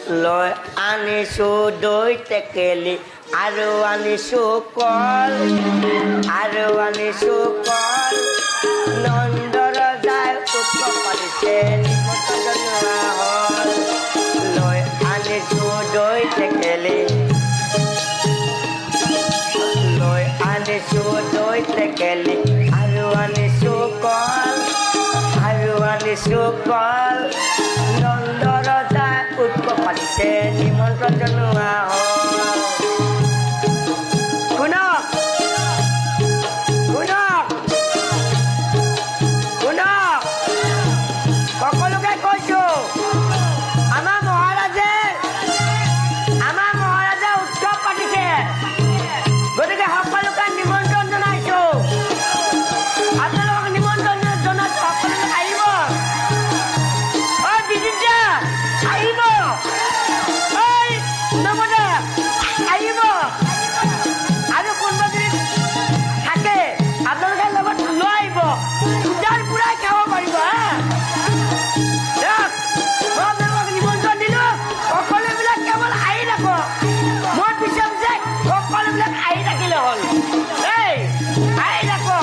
লৈ আনিছো দৈ টেকেলি আৰু আনিছো কল নন্দ ৰজাই উৎসৱ পাতিছে নিমন্ত্ৰণ জনোৱা হ'ল লৈ আনিছো দৈ টেকেলি আৰু আনিছো কল নন্দ ৰজাই উৎসৱ পাতিছে নিমন্ত্ৰণ জনোৱা হ'ল শুনক সকলোকে কৈছো আমাৰ মহাৰাজে উৎসৱ পাতিছে গতিকে সকলোকে নিমন্ত্ৰণ জনাইছো আপোনালোকক নিমন্ত্ৰণ জনাইছো সকলোকে আহিব দিদিজা আহিব নমদা আহিব আৰু কোনোবা যদি থাকে আপোনালোকে লগত লৈ আহিব পূজাৰ পুৰাই খাব পাৰিব মই আপোনালোকক নিমন্ত্ৰণ দিলো সকলোবিলাক কেৱল আহি থাকো মোৰ পিছে সকলোবিলাক আহি থাকিলে হ'ল আহি থাকো